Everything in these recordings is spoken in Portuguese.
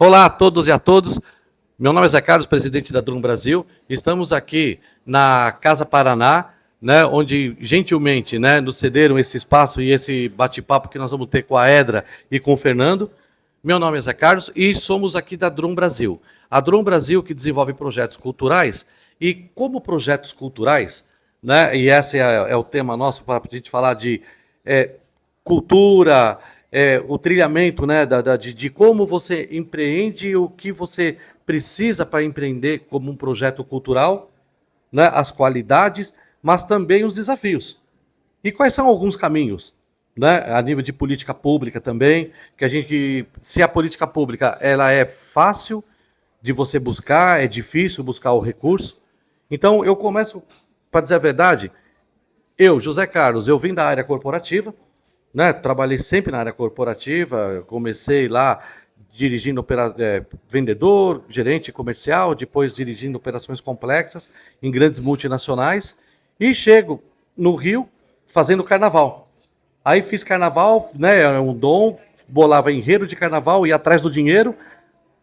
Olá a todos e a todos. Meu nome é Zé Carlos, presidente da Drum Brasil. Estamos aqui na Casa Paraná, né, onde gentilmente, né, nos cederam esse espaço e esse bate-papo que nós vamos ter com a Edra e com o Fernando. Meu nome é Zé Carlos e somos aqui da Drum Brasil. A Drum Brasil que desenvolve projetos culturais e como projetos culturais, né, e esse é o tema nosso para a gente falar de cultura, o trilhamento, né, de como você empreende, o que você precisa para empreender como um projeto cultural, né, as qualidades, mas também os desafios. E quais são alguns caminhos, né, a nível de política pública também, que a gente, se a política pública ela é fácil de você buscar, é difícil buscar o recurso. Então eu começo, para dizer a verdade, eu, José Carlos, eu vim da área corporativa, né, trabalhei sempre na área corporativa, comecei lá dirigindo vendedor, gerente comercial, depois dirigindo operações complexas em grandes multinacionais, e chego no Rio fazendo carnaval. Aí fiz carnaval, né, é um dom, bolava enredo de carnaval, ia atrás do dinheiro,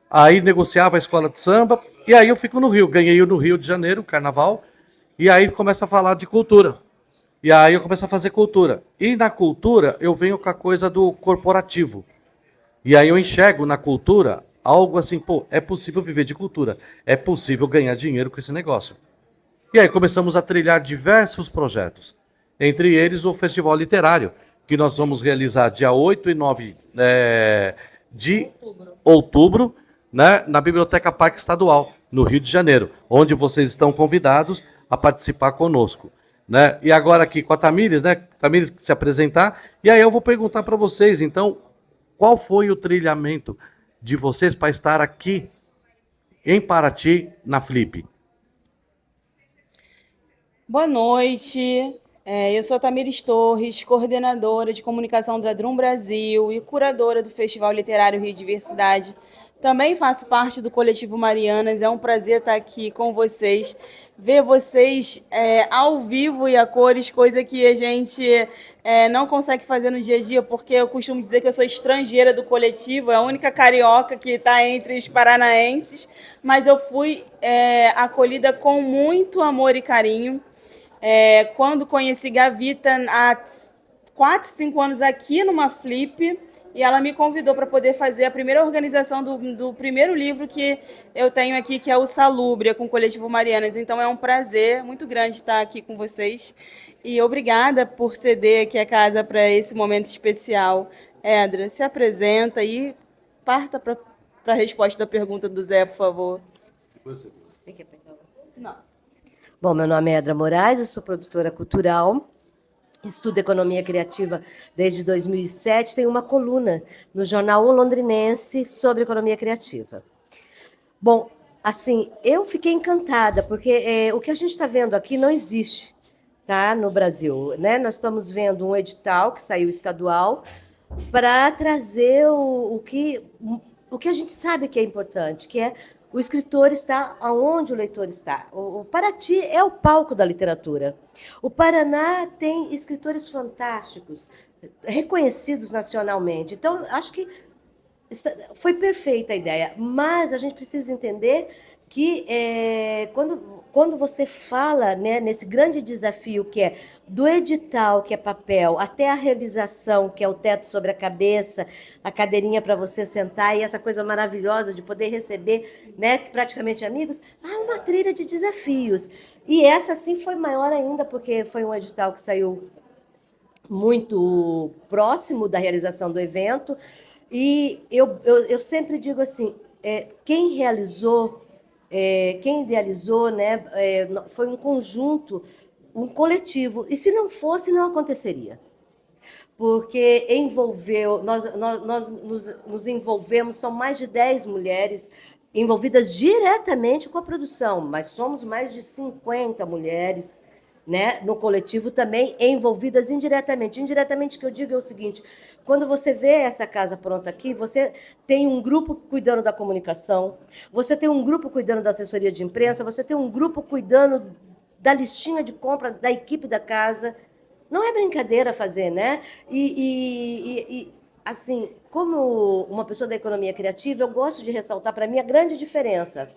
aí negociava a escola de samba, e aí eu fico no Rio, ganhei no Rio de Janeiro, carnaval, e aí começa a falar de cultura. E aí eu começo a fazer cultura. E na cultura eu venho com a coisa do corporativo. E aí eu enxergo na cultura algo assim, pô, é possível viver de cultura, é possível ganhar dinheiro com esse negócio. E aí começamos a trilhar diversos projetos, entre eles o Festival Literário, que nós vamos realizar dia 8 e 9 de outubro, né, na Biblioteca Parque Estadual, no Rio de Janeiro, onde vocês estão convidados a participar conosco. Né? E agora aqui com a Tamires, né? Tamires se apresentar, e aí eu vou perguntar para vocês, então, qual foi o trilhamento de vocês para estar aqui em Paraty, na Flip? Boa noite, eu sou a Tamires Torres, coordenadora de comunicação da Drum Brasil e curadora do Festival Literário Rio Diversidade. Também faço parte do Coletivo Marianas, é um prazer estar aqui com vocês, ver vocês ao vivo e a cores, coisa que a gente não consegue fazer no dia a dia, porque eu costumo dizer que eu sou estrangeira do coletivo, é a única carioca que está entre os paranaenses, mas eu fui acolhida com muito amor e carinho. Quando conheci Gavita há 4, 5 anos aqui numa Flip, e ela me convidou para poder fazer a primeira organização do primeiro livro que eu tenho aqui, que é o Salúbria, com o Coletivo Marianas. Então é um prazer muito grande estar aqui com vocês. E obrigada por ceder aqui a casa para esse momento especial. Edra, se apresenta e parta para a resposta da pergunta do Zé, por favor. Não. Bom, meu nome é Edra Moraes, eu sou produtora cultural, estudo economia criativa desde 2007, tenho uma coluna no jornal O Londrinense sobre economia criativa. Bom, assim, eu fiquei encantada, porque o que a gente está vendo aqui não existe, tá, no Brasil, né? Nós estamos vendo um edital que saiu estadual para trazer o que a gente sabe que é importante, que é o escritor está aonde o leitor está. O Paraty é o palco da literatura. O Paraná tem escritores fantásticos, reconhecidos nacionalmente. Então, acho que foi perfeita a ideia, mas a gente precisa entender que quando você fala, né, nesse grande desafio que é do edital, que é papel, até a realização, que é o teto sobre a cabeça, a cadeirinha para você sentar e essa coisa maravilhosa de poder receber, né, praticamente amigos, há uma trilha de desafios. E essa, sim, foi maior ainda, porque foi um edital que saiu muito próximo da realização do evento. E eu sempre digo assim, quem realizou, quem idealizou, né, foi um conjunto, um coletivo. E se não fosse, não aconteceria. Porque envolveu, nós nos envolvemos, são mais de 10 mulheres envolvidas diretamente com a produção, mas somos mais de 50 mulheres, né, no coletivo também envolvidas indiretamente. Indiretamente, que eu digo é o seguinte: quando você vê essa casa pronta aqui, você tem um grupo cuidando da comunicação, você tem um grupo cuidando da assessoria de imprensa, você tem um grupo cuidando da listinha de compra da equipe da casa. Não é brincadeira fazer, né? assim, como uma pessoa da economia criativa, eu gosto de ressaltar para mim a grande diferença.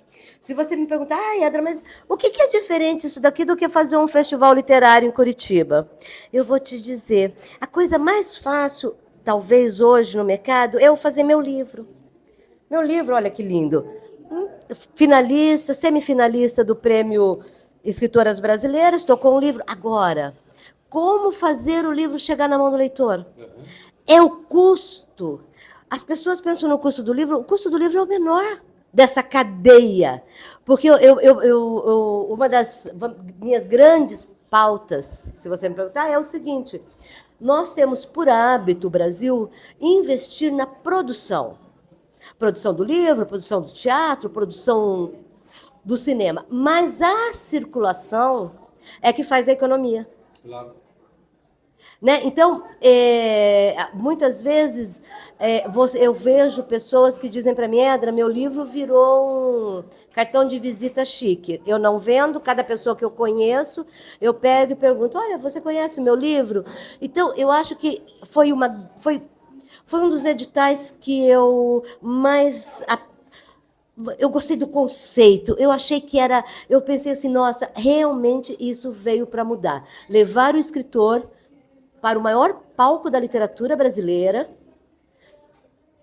Se você me perguntar, Edra, mas o que é diferente isso daqui do que fazer um festival literário em Curitiba? Eu vou te dizer, a coisa mais fácil, talvez hoje no mercado, é eu fazer meu livro. Meu livro, olha que lindo. Finalista, semifinalista do Prêmio Escritoras Brasileiras, estou com um livro. Agora, como fazer o livro chegar na mão do leitor? É o custo. As pessoas pensam no custo do livro, o custo do livro é o menor dessa cadeia. Porque uma das minhas grandes pautas, se você me perguntar, é o seguinte: nós temos por hábito, o Brasil, investir na produção. Produção do livro, produção do teatro, produção do cinema. Mas a circulação é que faz a economia. Claro. Né? Então, muitas vezes eu vejo pessoas que dizem para mim, Edra, meu livro virou um cartão de visita chique. Eu não vendo, cada pessoa que eu conheço, eu pego e pergunto, olha, você conhece o meu livro? Então, eu acho que foi um dos editais que eu mais... Eu gostei do conceito, eu achei que era... Eu pensei assim, nossa, realmente isso veio para mudar. Levar o escritor para o maior palco da literatura brasileira,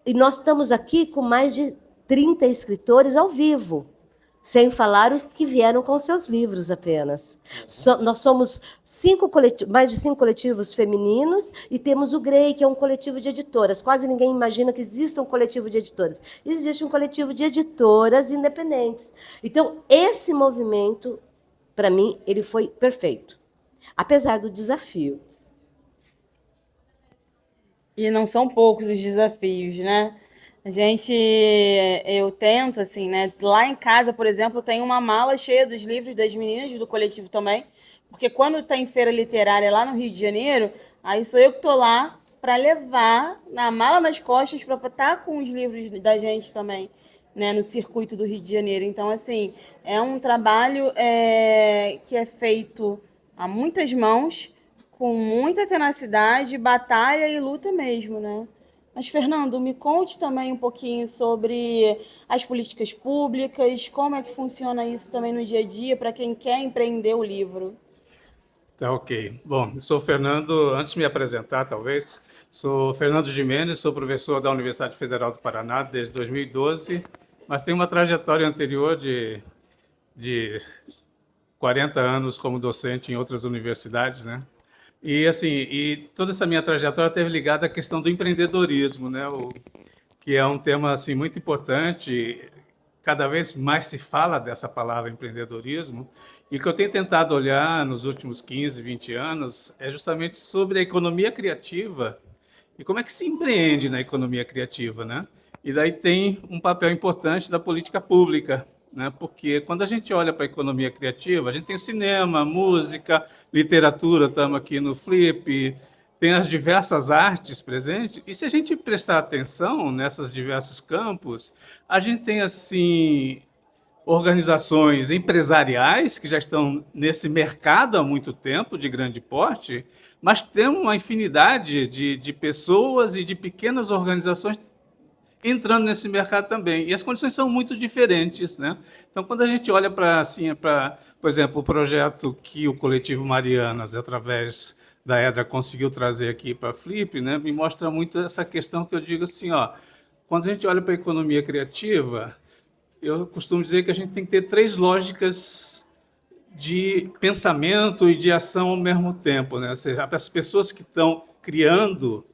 e nós estamos aqui com mais de 30 escritores ao vivo, sem falar os que vieram com seus livros apenas. Nós somos mais de 5 coletivos femininos e temos o GREI, que é um coletivo de editoras. Quase ninguém imagina que exista um coletivo de editoras. Existe um coletivo de editoras independentes. Então, esse movimento, para mim, ele foi perfeito, apesar do desafio. E não são poucos os desafios, né? Eu tento, assim, né? Lá em casa, por exemplo, eu tenho uma mala cheia dos livros das meninas do coletivo também, porque quando tem feira literária lá no Rio de Janeiro, aí sou eu que estou lá para levar na mala nas costas para estar com os livros da gente também, né? No circuito do Rio de Janeiro. Então, assim, é um trabalho que é feito a muitas mãos, com muita tenacidade, batalha e luta mesmo, né? Mas, Fernando, me conte também um pouquinho sobre as políticas públicas, como é que funciona isso também no dia a dia para quem quer empreender o livro. Tá, ok. Bom, eu sou o Fernando, antes de me apresentar, talvez, sou Fernando Gimenez, sou professor da Universidade Federal do Paraná desde 2012, mas tenho uma trajetória anterior de 40 anos como docente em outras universidades, né? E toda essa minha trajetória esteve ligada à questão do empreendedorismo, né? Que é um tema assim muito importante. Cada vez mais se fala dessa palavra empreendedorismo, e o que eu tenho tentado olhar nos últimos 15, 20 anos é justamente sobre a economia criativa e como é que se empreende na economia criativa, né? E daí tem um papel importante da política pública, né? Porque quando a gente olha para a economia criativa, a gente tem o cinema, música, literatura, estamos aqui no Flip, tem as diversas artes presentes, e se a gente prestar atenção nessas diversos campos, a gente tem assim organizações empresariais que já estão nesse mercado há muito tempo, de grande porte, mas tem uma infinidade de pessoas e de pequenas organizações entrando nesse mercado também. E as condições são muito diferentes, né? Então, quando a gente olha para, assim, por exemplo, o projeto que o Coletivo Marianas, através da Edra, conseguiu trazer aqui para a Flip, né, me mostra muito essa questão que eu digo assim, ó, quando a gente olha para a economia criativa, eu costumo dizer que a gente tem que ter 3 lógicas de pensamento e de ação ao mesmo tempo, né? Ou seja, as pessoas que estão criando,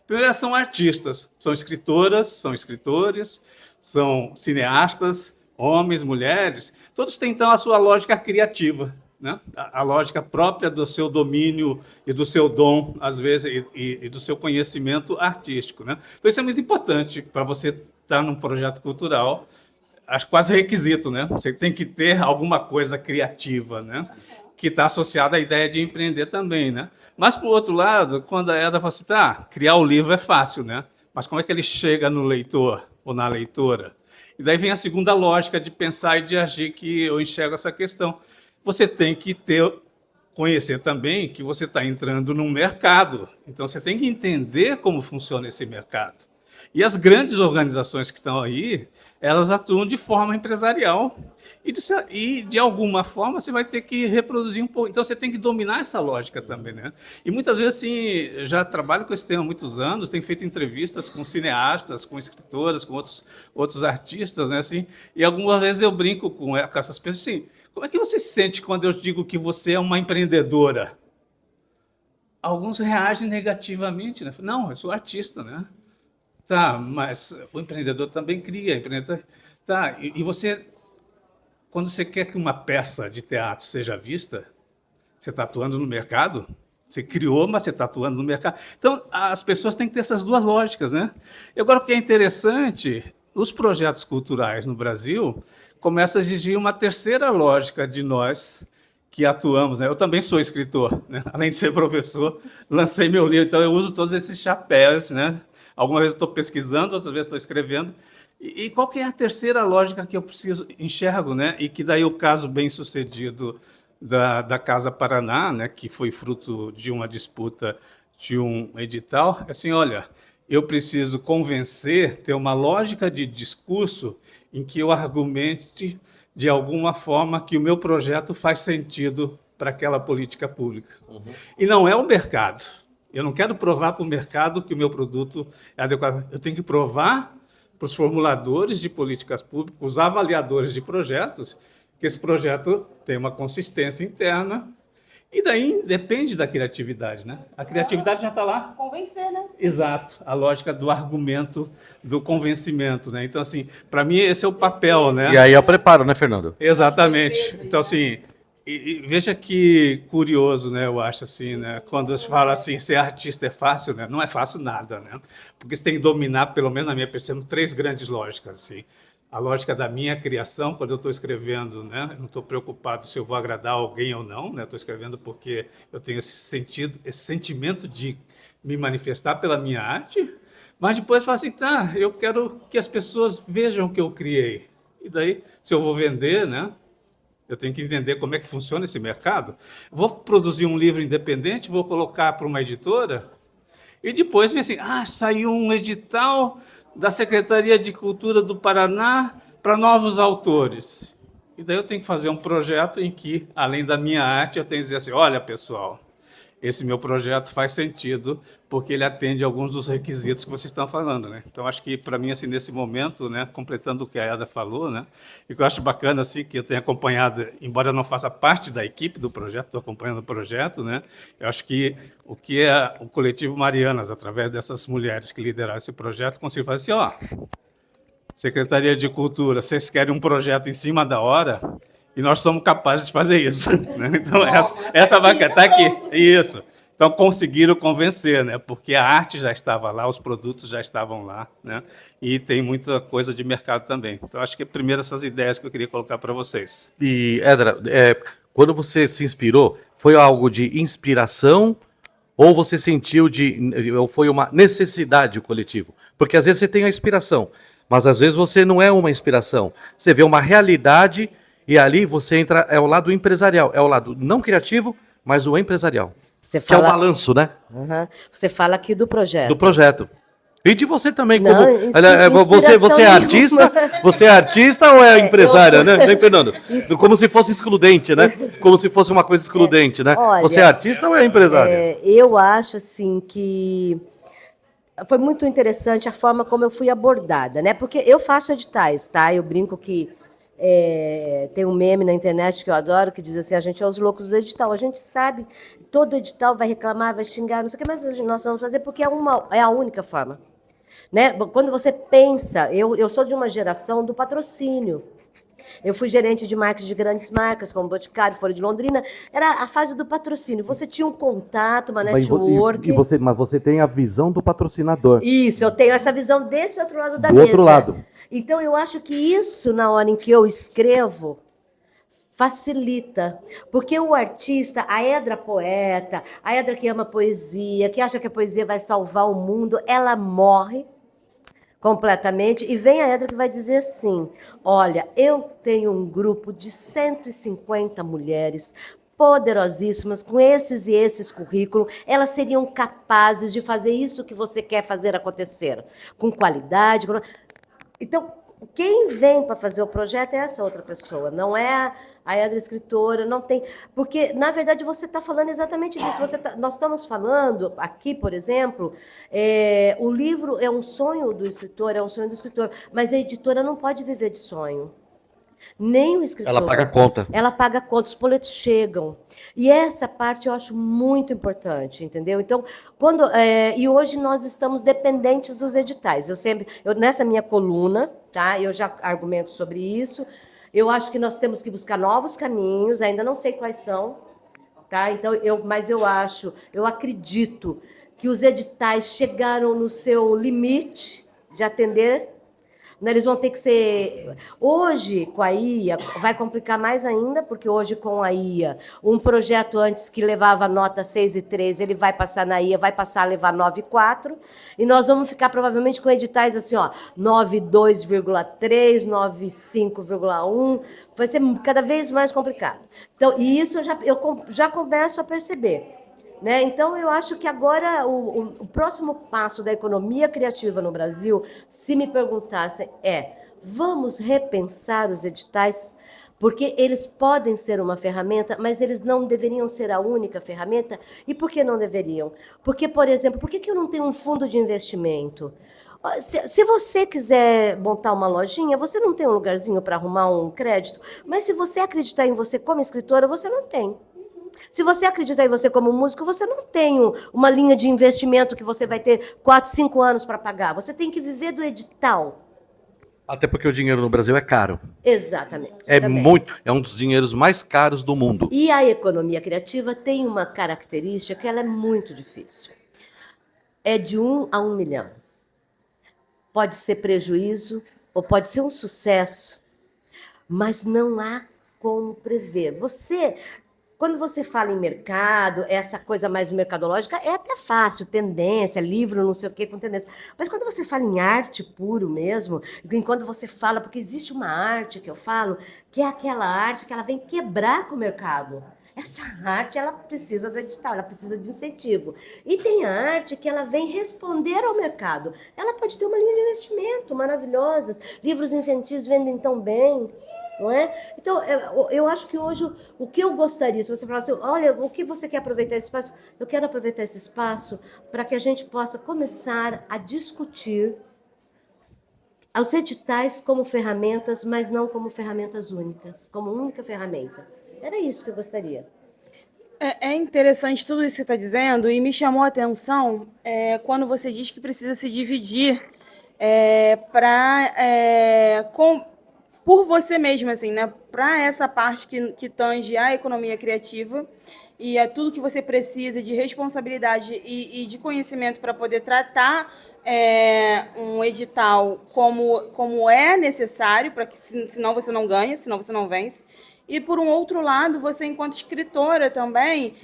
primeiro, elas são artistas, são escritoras, são escritores, são cineastas, homens, mulheres, todos têm, então, a sua lógica criativa, né? A lógica própria do seu domínio e do seu dom, às vezes, e do seu conhecimento artístico, né? Então, isso é muito importante para você estar num projeto cultural, acho quase requisito, né? Você tem que ter alguma coisa criativa, né? Que está associada à ideia de empreender também, né? Mas, por outro lado, quando a Edra fala assim, tá, criar o livro é fácil, né? Mas como é que ele chega no leitor ou na leitora? E daí vem a segunda lógica de pensar e de agir que eu enxergo essa questão. Você tem que ter conhecer também que você está entrando num mercado. Então, você tem que entender como funciona esse mercado. E as grandes organizações que estão aí, elas atuam de forma empresarial e de alguma forma, você vai ter que reproduzir um pouco. Então, você tem que dominar essa lógica também, né? E muitas vezes, assim, já trabalho com esse tema há muitos anos, tenho feito entrevistas com cineastas, com escritoras, com outros artistas, né? Assim, e algumas vezes eu brinco com essas pessoas, assim, como é que você se sente quando eu digo que você é uma empreendedora? Alguns reagem negativamente, né? Não, eu sou artista, né? Tá, mas o empreendedor também cria, empreendedor. Tá, e você, quando você quer que uma peça de teatro seja vista, você está atuando no mercado? Você criou, mas você está atuando no mercado. Então, as pessoas têm que ter essas duas lógicas, né? E agora, o que é interessante, os projetos culturais no Brasil começam a exigir uma terceira lógica de nós que atuamos, né? Eu também sou escritor, né? Além de ser professor, lancei meu livro, então eu uso todos esses chapéus, né? Algumas vezes estou pesquisando, outras vezes estou escrevendo. E qual que é a terceira lógica que eu enxergo, né? E que daí o caso bem-sucedido da Casa Paraná, né? Que foi fruto de uma disputa de um edital, assim, olha, eu preciso convencer, ter uma lógica de discurso em que eu argumente de alguma forma que o meu projeto faz sentido para aquela política pública. E não é o mercado. Eu não quero provar para o mercado que o meu produto é adequado. Eu tenho que provar para os formuladores de políticas públicas, os avaliadores de projetos, que esse projeto tem uma consistência interna. E daí depende da criatividade, né? A criatividade já está lá. Convencer, né? Exato, a lógica do argumento, do convencimento, né? Então, assim, para mim esse é o papel, né? E aí é o preparo, né, Fernando? Exatamente. Então, assim, e veja que curioso, né? Eu acho assim, né? Quando se fala assim, ser artista é fácil, né? Não é fácil nada, né? Porque você tem que dominar, pelo menos na minha percepção, 3 grandes lógicas, assim. A lógica da minha criação, quando eu estou escrevendo, né? Eu não estou preocupado se eu vou agradar alguém ou não, né? Estou escrevendo porque eu tenho esse sentido, esse sentimento de me manifestar pela minha arte, mas depois falo assim, tá, eu quero que as pessoas vejam o que eu criei. E daí, se eu vou vender, né? Eu tenho que entender como é que funciona esse mercado. Vou produzir um livro independente, vou colocar para uma editora, e depois vem assim, saiu um edital da Secretaria de Cultura do Paraná para novos autores. E daí eu tenho que fazer um projeto em que, além da minha arte, eu tenho que dizer assim, olha, pessoal, esse meu projeto faz sentido porque ele atende alguns dos requisitos que vocês estão falando, né? Então, acho que, para mim, assim, nesse momento, né, completando o que a Eda falou, né, e que eu acho bacana, assim, que eu tenho acompanhado, embora eu não faça parte da equipe do projeto, estou acompanhando o projeto, né, eu acho que o que é o Coletivo Marianas, através dessas mulheres que lideraram esse projeto, conseguiu fazer assim, Secretaria de Cultura, vocês querem um projeto em cima da hora? E nós somos capazes de fazer isso. Né? Então, essa vaca está aqui. Isso. Então, conseguiram convencer, né? Porque a arte já estava lá, os produtos já estavam lá, né? E tem muita coisa de mercado também. Então, acho que primeiro essas ideias que eu queria colocar para vocês. E, Edra, quando você se inspirou, foi algo de inspiração ou você sentiu ou foi uma necessidade coletivo? Porque às vezes você tem a inspiração, mas às vezes você não é uma inspiração. Você vê uma realidade e ali você entra, é o lado empresarial, é o lado não criativo, mas o empresarial. Você Que é o fala... balanço, né? Uhum. Você fala aqui do projeto. Do projeto. E de você também, não, como você é artista? Você é artista ou é empresária, né, Fernando? Como se fosse excludente, né? Como se fosse uma coisa excludente, né? Olha, você é artista ou é empresária? Eu acho assim que foi muito interessante a forma como eu fui abordada, né? Porque eu faço editais, tá? Eu brinco que tem um meme na internet que eu adoro que diz assim, a gente é os loucos do edital. A gente sabe, todo edital vai reclamar, vai xingar, não sei o que, mas nós vamos fazer porque é a única forma. Né? Quando você pensa, eu sou de uma geração do patrocínio. Eu fui gerente de marketing de grandes marcas, como Boticário, Folha de Londrina. Era a fase do patrocínio. Você tinha um contato, uma network. Mas você tem a visão do patrocinador. Isso, eu tenho essa visão desse outro lado da do mesa. Outro lado. Então, eu acho que isso, na hora em que eu escrevo, facilita. Porque o artista, a Edra poeta, a Edra que ama poesia, que acha que a poesia vai salvar o mundo, ela morre completamente, e vem a Edra que vai dizer assim, olha, eu tenho um grupo de 150 mulheres poderosíssimas, com esses e esses currículos, elas seriam capazes de fazer isso que você quer fazer acontecer, com qualidade. Então, quem vem para fazer o projeto é essa outra pessoa, não é a Edra escritora, não tem... Porque, na verdade, você está falando exatamente disso. Nós estamos falando aqui, por exemplo, o livro é um sonho do escritor, mas a editora não pode viver de sonho. Nem o escritor. Ela paga conta. Ela paga conta, os boletos chegam. E essa parte eu acho muito importante, entendeu? Então, e hoje nós estamos dependentes dos editais. Nessa minha coluna, tá? Eu já argumento sobre isso. Eu acho que nós temos que buscar novos caminhos, ainda não sei quais são, tá? Então, mas eu acredito que os editais chegaram no seu limite de atender. Eles vão ter que ser... Hoje, com a IA, vai complicar mais ainda, porque hoje, com a IA, um projeto antes que levava nota 6,3, ele vai passar na IA, vai passar a levar 9,4, e nós vamos ficar, provavelmente, com editais assim, 9,2,3, 9,5,1, vai ser cada vez mais complicado. Então, e isso eu já começo a perceber. Né? Então, eu acho que agora o próximo passo da economia criativa no Brasil, se me perguntassem, vamos repensar os editais, porque eles podem ser uma ferramenta, mas eles não deveriam ser a única ferramenta. E por que não deveriam? Porque, por exemplo, por que eu não tenho um fundo de investimento? Se você quiser montar uma lojinha, você não tem um lugarzinho para arrumar um crédito, mas se você acreditar em você como escritora, você não tem. Se você acreditar em você como músico, você não tem uma linha de investimento que você vai ter 4, 5 anos para pagar. Você tem que viver do edital. Até porque o dinheiro no Brasil é caro. Exatamente. É um dos dinheiros mais caros do mundo. E a economia criativa tem uma característica que ela é muito difícil. É de 1 a 1 milhão. Pode ser prejuízo ou pode ser um sucesso, mas não há como prever. Quando você fala em mercado, essa coisa mais mercadológica, é até fácil, tendência, livro, não sei o quê, com tendência. Mas quando você fala em arte puro mesmo, enquanto você fala, porque existe uma arte que eu falo, que é aquela arte que ela vem quebrar com o mercado. Essa arte, ela precisa do edital, ela precisa de incentivo. E tem a arte que ela vem responder ao mercado. Ela pode ter uma linha de investimento maravilhosa. Livros infantis vendem tão bem. Não é? Então, eu acho que hoje, o que eu gostaria, se você falar assim, olha, o que você quer aproveitar esse espaço? Eu quero aproveitar esse espaço para que a gente possa começar a discutir os editais como ferramentas, mas não como ferramentas únicas, como única ferramenta. Era isso que eu gostaria. É interessante tudo isso que você está dizendo, e me chamou a atenção quando você diz que precisa se dividir por você mesmo, assim, né? Para essa parte que tange a economia criativa e é tudo que você precisa de responsabilidade e de conhecimento para poder tratar um edital como é necessário, para que senão você não ganha, senão você não vence. E, por um outro lado, você, enquanto escritora também,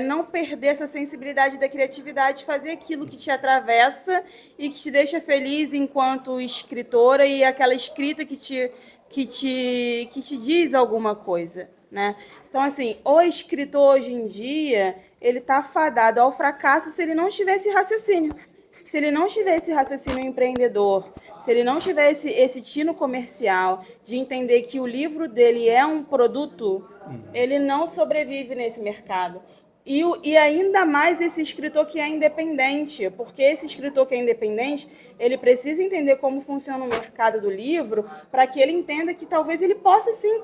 não perder essa sensibilidade da criatividade, fazer aquilo que te atravessa e que te deixa feliz enquanto escritora e aquela escrita que te diz alguma coisa, né? Então, assim, o escritor, hoje em dia, ele está fadado ao fracasso se ele não tiver esse raciocínio. Se ele não tiver esse raciocínio empreendedor, se ele não tiver esse tino comercial de entender que o livro dele é um produto, ele não sobrevive nesse mercado. E ainda mais esse escritor que é independente, porque esse escritor que é independente, ele precisa entender como funciona o mercado do livro para que ele entenda que talvez ele possa, sim,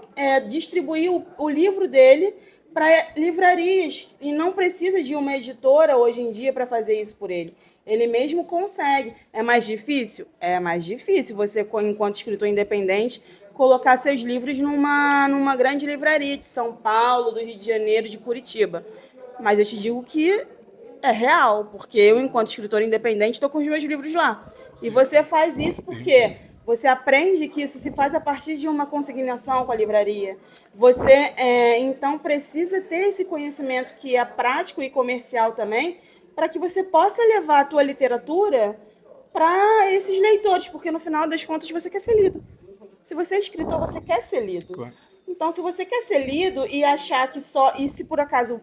distribuir o livro dele para livrarias e não precisa de uma editora hoje em dia para fazer isso por ele. Ele mesmo consegue. É mais difícil? É mais difícil você, enquanto escritor independente, colocar seus livros numa grande livraria de São Paulo, do Rio de Janeiro, de Curitiba. Mas eu te digo que é real, porque eu, enquanto escritora independente, estou com os meus livros lá. E você faz isso porque você aprende que isso se faz a partir de uma consignação com a livraria. Você, então, precisa ter esse conhecimento que é prático e comercial também, para que você possa levar a tua literatura para esses leitores, porque no final das contas você quer ser lido. Se você é escritor, você quer ser lido. Claro. Então, se você quer ser lido e achar que só... E se por acaso,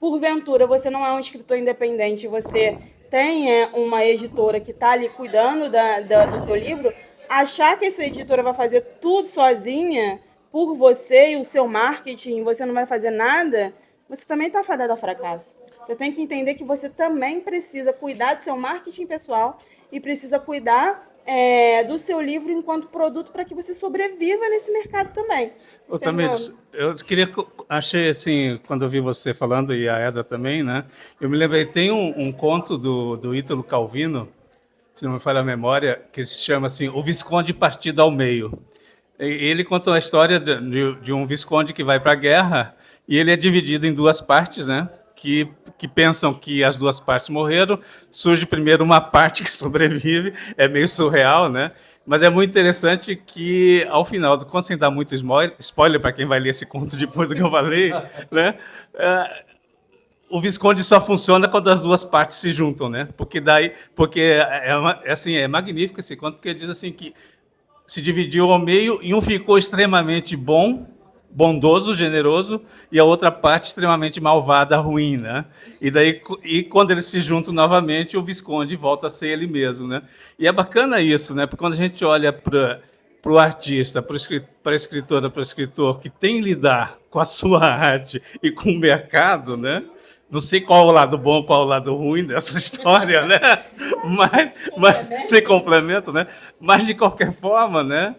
porventura, você não é um escritor independente, você tem uma editora que está ali cuidando do teu livro, achar que essa editora vai fazer tudo sozinha por você e o seu marketing, você não vai fazer nada, você também está fadado ao fracasso. Você tem que entender que você também precisa cuidar do seu marketing pessoal e precisa cuidar do seu livro enquanto produto para que você sobreviva nesse mercado também. Ô, Tamires, eu queria, achei assim, quando eu vi você falando, e a Eda também, né? Eu me lembrei, tem um conto do Ítalo Calvino, se não me falha a memória, que se chama assim, O Visconde Partido ao Meio. Ele conta a história de um visconde que vai para a guerra e ele é dividido em duas partes, né? Que pensam que as duas partes morreram. Surge primeiro uma parte que sobrevive, é meio surreal, né? Mas é muito interessante que, ao final, quando sem dar muito spoiler para quem vai ler esse conto depois do que eu falei, né? O Visconde só funciona quando as duas partes se juntam, né? Porque assim, é magnífico esse conto, porque diz assim que se dividiu ao meio e um ficou extremamente bondoso, generoso, e a outra parte extremamente malvada, ruim, né? E quando eles se juntam novamente, o Visconde volta a ser ele mesmo, né? E é bacana isso, né? Porque quando a gente olha para o artista, para a escritora, para o escritor que tem que lidar com a sua arte e com o mercado, né? Não sei qual é o lado bom, qual é o lado ruim dessa história, né? Mas se complementa, né? Mas, de qualquer forma, né?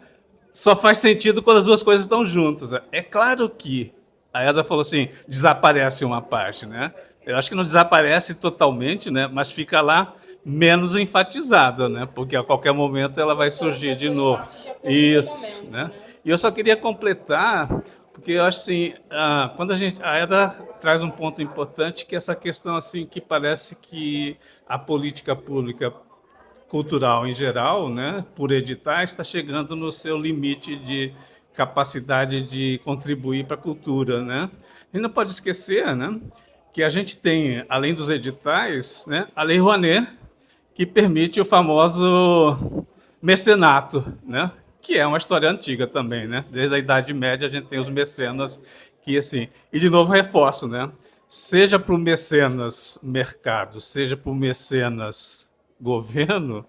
Só faz sentido quando as duas coisas estão juntas. É claro que a Eda falou assim, desaparece uma parte, né? Eu acho que não desaparece totalmente, né? Mas fica lá menos enfatizada, né? Porque a qualquer momento ela vai surgir de novo. Isso, né? E eu só queria completar, porque eu acho assim, quando a Eda traz um ponto importante, que é essa questão assim que parece que a política pública cultural em geral, né, por editais, está chegando no seu limite de capacidade de contribuir para a cultura, né? E não pode esquecer, né, que a gente tem, além dos editais, né, a Lei Rouanet, que permite o famoso mecenato, né, que é uma história antiga também, né? Desde a Idade Média a gente tem os mecenas que, assim... E, de novo, reforço, né? Seja para o mecenas mercado, seja para o mecenas governo,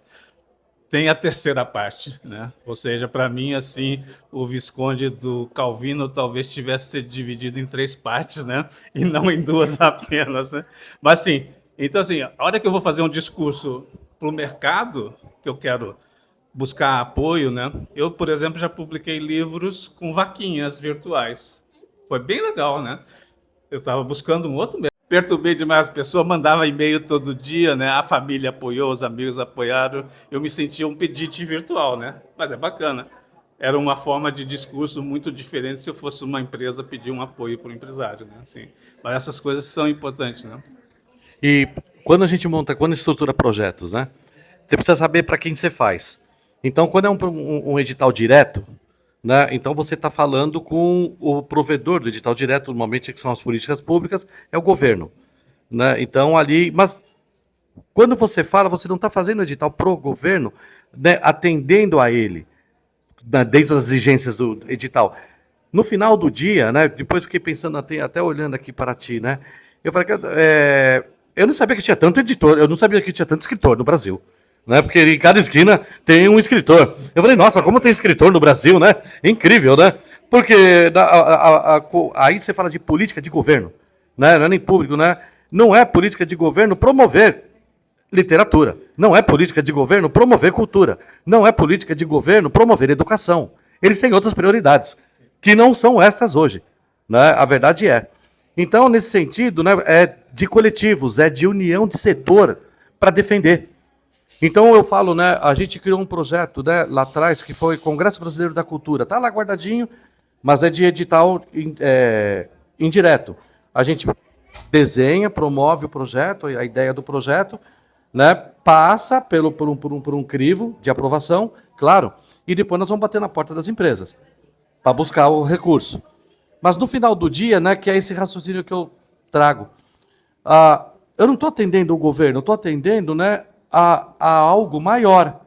tem a terceira parte, né? Ou seja, para mim, assim, o Visconde do Calvino talvez tivesse sido dividido em 3 partes, né? E não em 2 apenas, né? Mas, assim, então, assim, a hora que eu vou fazer um discurso para o mercado, que eu quero buscar apoio, né? Eu, por exemplo, já publiquei livros com vaquinhas virtuais. Foi bem legal, né? Eu estava buscando um outro método. Perturbei demais as pessoas, mandava e-mail todo dia, né? A família apoiou, os amigos apoiaram. Eu me sentia um pedinte virtual, né? Mas é bacana. Era uma forma de discurso muito diferente se eu fosse uma empresa pedir um apoio para o empresário, né? Assim, mas essas coisas são importantes, né? E quando a gente quando estrutura projetos, né? Você precisa saber para quem você faz. Então, quando é um edital direto, né? Então você está falando com o provedor do edital direto, normalmente que são as políticas públicas, é o governo, né? Então ali, mas quando você fala, você não está fazendo edital pro governo, né? Atendendo a ele, né? Dentro das exigências do edital. No final do dia, né? Depois fiquei pensando até olhando aqui para ti, né? Eu falei que eu não sabia que tinha tanto editor, eu não sabia que tinha tanto escritor no Brasil. Né? Porque em cada esquina tem um escritor. Eu falei, nossa, como tem escritor no Brasil, né? Incrível, né? Porque aí você fala de política de governo, né? Não é nem público, né? Não é política de governo promover literatura. Não é política de governo promover cultura. Não é política de governo promover educação. Eles têm outras prioridades, que não são essas hoje, né? A verdade é. Então, nesse sentido, né, é de coletivos, é de união de setor para defender. Então eu falo, né, a gente criou um projeto, né, lá atrás, que foi Congresso Brasileiro da Cultura. Está lá guardadinho, mas é de edital indireto. A gente desenha, promove o projeto, a ideia do projeto, né, passa por um crivo de aprovação, claro, e depois nós vamos bater na porta das empresas para buscar o recurso. Mas no final do dia, né, que é esse raciocínio que eu trago, eu não estou atendendo o governo, eu estou atendendo, né, a algo maior,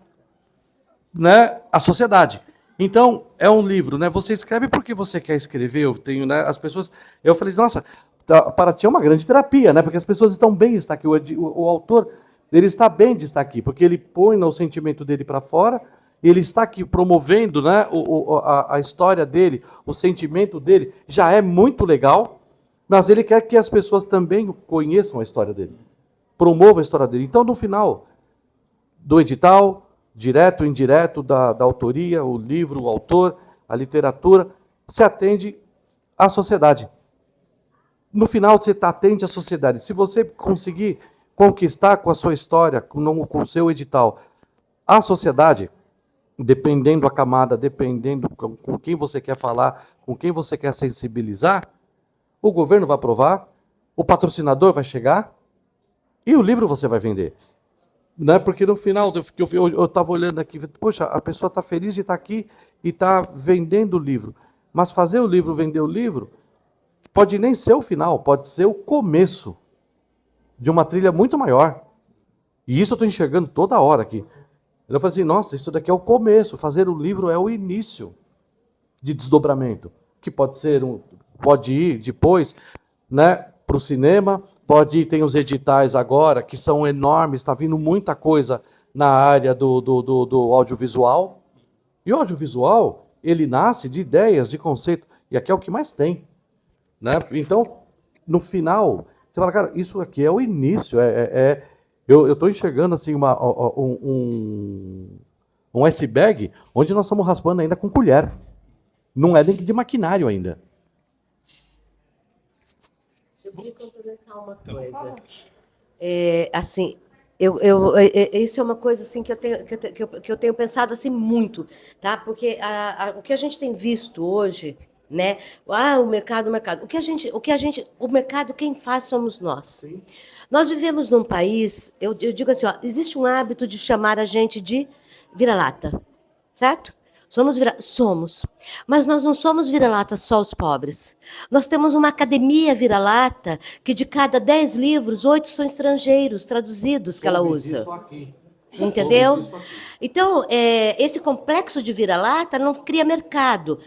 né, a sociedade. Então, é um livro, né? Você escreve porque você quer escrever. Eu tenho, né? As pessoas. Eu falei, nossa, para ti é uma grande terapia, né? Porque as pessoas estão bem de estar aqui. O autor, ele está bem de estar aqui, porque ele põe, né, o sentimento dele para fora, e ele está aqui promovendo, né, a história dele, o sentimento dele, já é muito legal, mas ele quer que as pessoas também conheçam a história dele, promovam a história dele. Então, no final do edital, direto, indireto, da autoria, o livro, o autor, a literatura, se atende à sociedade. No final, você atende à sociedade. Se você conseguir conquistar com a sua história, com o seu edital, a sociedade, dependendo da camada, dependendo com quem você quer falar, com quem você quer sensibilizar, o governo vai aprovar, o patrocinador vai chegar e o livro você vai vender. Né? Porque no final, eu estava olhando aqui, poxa, a pessoa está feliz de estar aqui e está vendendo o livro. Mas fazer o livro, vender o livro, pode nem ser o final, pode ser o começo de uma trilha muito maior. E isso eu estou enxergando toda hora aqui. Eu falei assim, nossa, isso daqui é o começo, fazer o livro é o início de desdobramento, que pode ir depois, né, para o cinema, pode ir, tem os editais agora, que são enormes, está vindo muita coisa na área do audiovisual. E o audiovisual, ele nasce de ideias, de conceito, e aqui é o que mais tem. Né? Então, no final, você fala, cara, isso aqui é o início, eu estou enxergando assim um iceberg onde nós estamos raspando ainda com colher. Não é nem de maquinário ainda. Eu queria complementar uma coisa. Assim, isso é uma coisa assim, que eu tenho pensado assim, muito, tá? Porque o que a gente tem visto hoje, né? O mercado. O mercado, quem faz somos nós. Sim. Nós vivemos num país, eu digo assim, existe um hábito de chamar a gente de vira-lata, certo? Somos. Mas nós não somos vira-lata só os pobres. Nós temos uma academia vira-lata que de cada 10 livros, 8 são estrangeiros traduzidos que ela usa. Isso aqui. Entendeu? Então, esse complexo de vira-lata não cria mercado.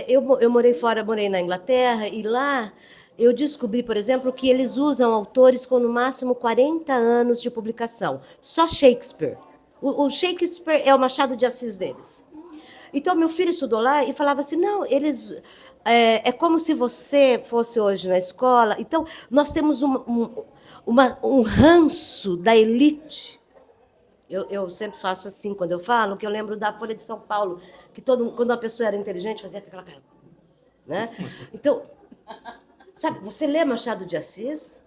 Eu morei na Inglaterra, e lá eu descobri, por exemplo, que eles usam autores com no máximo 40 anos de publicação. Só Shakespeare. O Shakespeare é o Machado de Assis deles. Então, meu filho estudou lá e falava assim, não, eles... É como se você fosse hoje na escola. Então, nós temos um ranço da elite. Eu sempre faço assim, quando eu falo, que eu lembro da Folha de São Paulo, que quando uma pessoa era inteligente, fazia aquela cara. Né? Então, sabe, você lê Machado de Assis,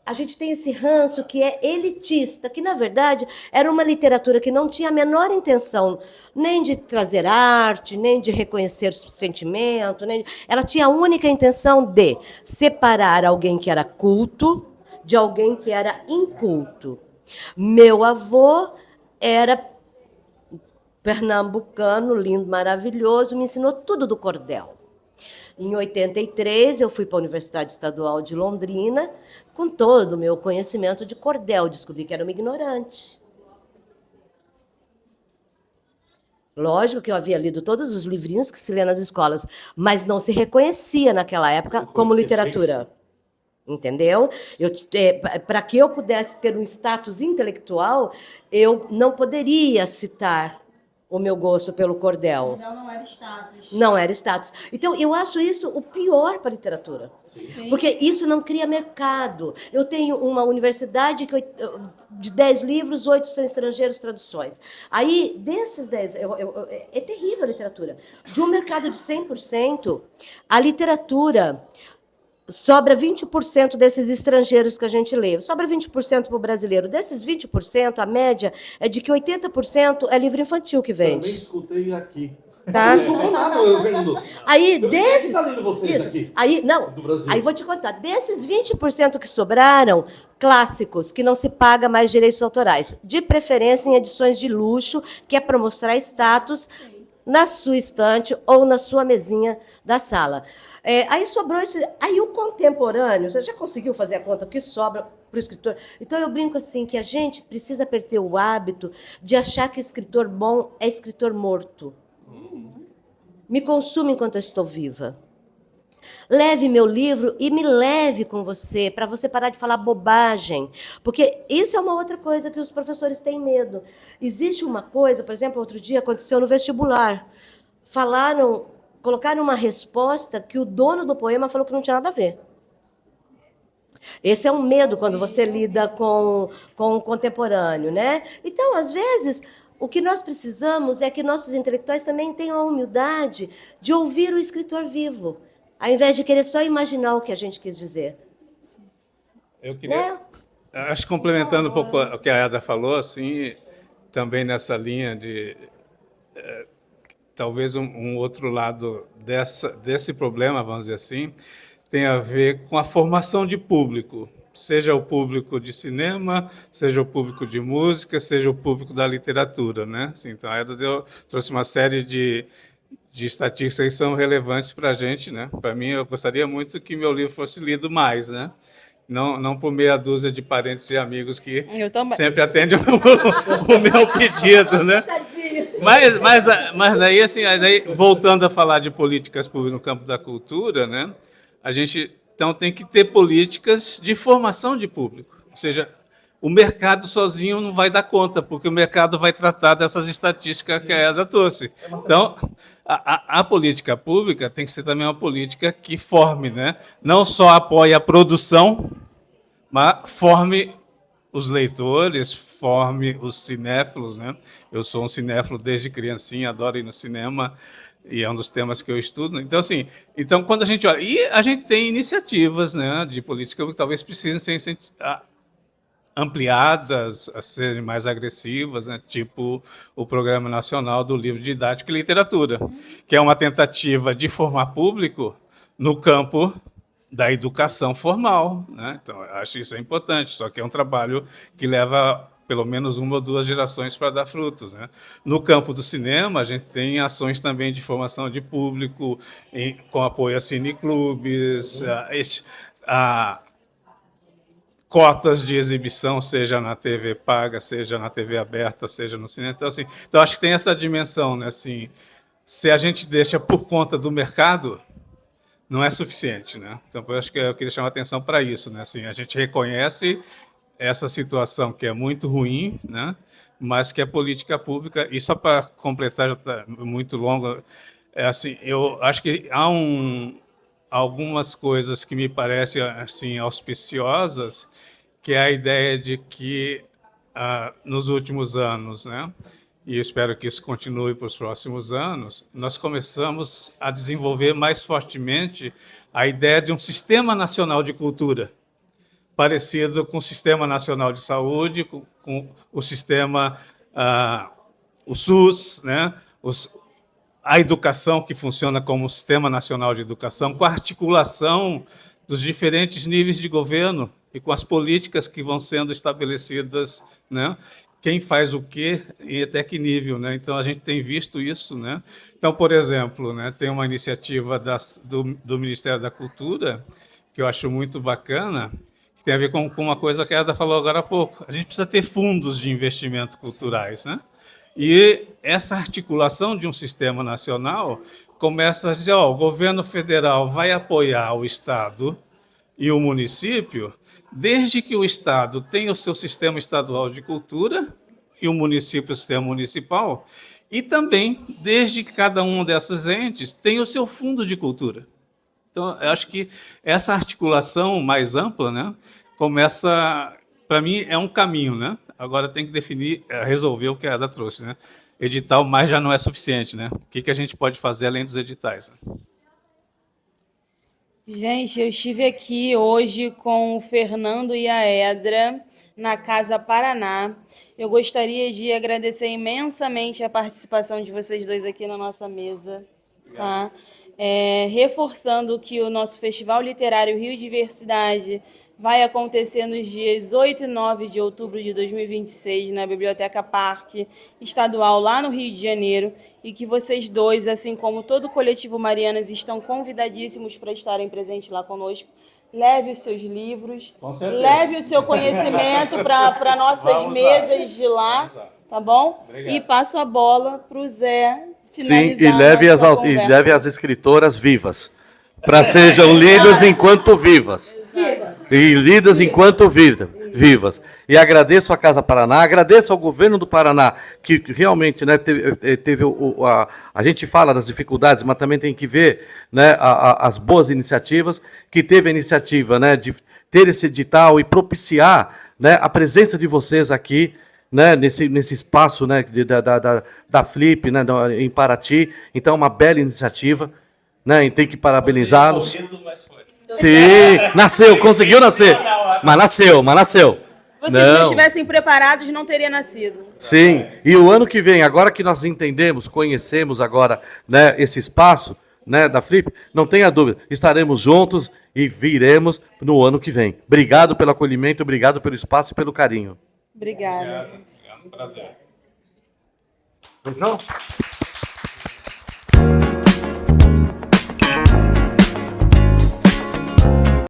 a gente tem esse ranço que é elitista, que, na verdade, era uma literatura que não tinha a menor intenção nem de trazer arte, nem de reconhecer sentimento, ela tinha a única intenção de separar alguém que era culto de alguém que era inculto. Meu avô era pernambucano, lindo, maravilhoso, me ensinou tudo do cordel. Em 83, eu fui para a Universidade Estadual de Londrina, com todo o meu conhecimento de cordel. Descobri que era uma ignorante. Lógico que eu havia lido todos os livrinhos que se lê nas escolas, mas não se reconhecia naquela época como literatura. Entendeu? Para que eu pudesse ter um status intelectual, eu não poderia citar o meu gosto pelo cordel. Então não era status. Não era status. Então, eu acho isso o pior para a literatura. Sim. Porque isso não cria mercado. Eu tenho uma universidade de 10 livros, 8 são estrangeiros, traduções. Aí, desses 10... é terrível a literatura. De um mercado de 100%, a literatura... sobra 20% desses estrangeiros que a gente lê. Sobra 20% para o brasileiro. Desses 20%, a média é de que 80% é livro infantil que vende. Também escutei aqui. Tá? Não funcionou nada, Fernando. Aí, desses... Quem está lendo vocês aqui? Aí, não. Do Brasil. Aí vou te contar. Desses 20% que sobraram, clássicos, que não se paga mais direitos autorais. De preferência em edições de luxo, que é para mostrar status... na sua estante ou na sua mesinha da sala. Aí sobrou esse... Aí o contemporâneo, você já conseguiu fazer a conta? O que sobra? para o escritor. Então, eu brinco assim, que a gente precisa perder o hábito de achar que escritor bom é escritor morto. Me consuma enquanto eu estou viva. Leve meu livro e me leve com você, para você parar de falar bobagem. Porque isso é uma outra coisa que os professores têm medo. Existe uma coisa, por exemplo, outro dia aconteceu no vestibular. Colocaram uma resposta que o dono do poema falou que não tinha nada a ver. Esse é um medo quando você lida com o contemporâneo, né? Então, às vezes, o que nós precisamos é que nossos intelectuais também tenham a humildade de ouvir o escritor vivo, ao invés de querer só imaginar o que a gente quis dizer. Eu queria, acho que complementando um pouco o que a Edra falou, assim, também nessa linha de talvez um outro lado desse problema, vamos dizer assim, tem a ver com a formação de público, seja o público de cinema, seja o público de música, seja o público da literatura, né? Assim, então, a Edra trouxe uma série de estatísticas que são relevantes para a gente, né? Para mim, eu gostaria muito que meu livro fosse lido mais, né? Não por meia dúzia de parentes e amigos que sempre atendem o meu pedido, né? Mas daí, assim, voltando a falar de políticas públicas no campo da cultura, né? A gente então tem que ter políticas de formação de público, ou seja, o mercado sozinho não vai dar conta, porque o mercado vai tratar dessas estatísticas que a Edra trouxe. Então, a política pública tem que ser também uma política que forme, né? Não só apoie a produção, mas forme os leitores, forme os cinéfilos, né? Eu sou um cinéfilo desde criancinha, adoro ir no cinema, e é um dos temas que eu estudo. Então, assim, quando a gente olha... E a gente tem iniciativas, né, de política que talvez precisem ser ampliadas, a serem mais agressivas, né? Tipo o Programa Nacional do Livro Didático e Literatura, que é uma tentativa de formar público no campo da educação formal, né? Então, eu acho isso importante, só que é um trabalho que leva pelo menos 1 ou 2 gerações para dar frutos, né? No campo do cinema, a gente tem ações também de formação de público, com apoio a cineclubes, cotas de exibição, seja na TV paga, seja na TV aberta, seja no cinema. Então, assim, acho que tem essa dimensão, né? Assim, se a gente deixa por conta do mercado, não é suficiente, né? Então, eu acho que eu queria chamar a atenção para isso, né? Assim, a gente reconhece essa situação que é muito ruim, né? Mas que a política pública, e só para completar, já está muito longo, assim, eu acho que há algumas coisas que me parecem assim auspiciosas, que é a ideia de que nos últimos anos, né, e eu espero que isso continue para os próximos anos, nós começamos a desenvolver mais fortemente a ideia de um sistema nacional de cultura, parecido com o Sistema Nacional de Saúde, com o sistema, o SUS, né, a educação que funciona como um Sistema Nacional de Educação, com a articulação dos diferentes níveis de governo e com as políticas que vão sendo estabelecidas, né? Quem faz o quê e até que nível, né? Então, a gente tem visto isso, né? Então, por exemplo, né, tem uma iniciativa do Ministério da Cultura, que eu acho muito bacana, que tem a ver com uma coisa que a Edra falou agora há pouco. A gente precisa ter fundos de investimento culturais, né? E essa articulação de um sistema nacional começa a dizer, o governo federal vai apoiar o Estado e o município, desde que o Estado tenha o seu sistema estadual de cultura e o município o sistema municipal, e também desde que cada um desses entes tenha o seu fundo de cultura. Então, eu acho que essa articulação mais ampla, né, começa, para mim, é um caminho, né? Agora tem que definir, resolver o que a Edra trouxe, né? Edital, mas já não é suficiente, né? O que a gente pode fazer além dos editais? Né? Gente, eu estive aqui hoje com o Fernando e a Edra na Casa Paraná. Eu gostaria de agradecer imensamente a participação de vocês dois aqui na nossa mesa, tá? Reforçando que o nosso Festival Literário Rio Diversidade vai acontecer nos dias 8 e 9 de outubro de 2026, na Biblioteca Parque Estadual, lá no Rio de Janeiro, e que vocês dois, assim como todo o Coletivo Marianas, estão convidadíssimos para estarem presentes lá conosco, leve os seus livros, Com certeza. leve o seu conhecimento para nossas Vamos mesas de lá, tá bom? Obrigado. E passo a bola para o Zé Sim, finalizar e leve, nossa e conversa. leve as escritoras vivas, para sejam lidas enquanto vivas. E lidas enquanto vivas. E agradeço à Casa Paraná, agradeço ao governo do Paraná, que realmente, né, teve a gente fala das dificuldades, mas também tem que ver, né, as boas iniciativas, que teve a iniciativa, né, de ter esse edital e propiciar, né, a presença de vocês aqui, né, nesse espaço, né, da Flip, né, em Paraty. Então, uma bela iniciativa, né, e tem que parabenizá-los. Sim, nasceu, conseguiu nascer. Mas nasceu. Se vocês não estivessem preparados, não teria nascido. Sim, e o ano que vem, agora que nós entendemos, conhecemos agora, né, esse espaço, né, da Flip, não tenha dúvida, estaremos juntos e viremos no ano que vem. Obrigado pelo acolhimento, obrigado pelo espaço e pelo carinho. Obrigada. É um prazer. Fechou?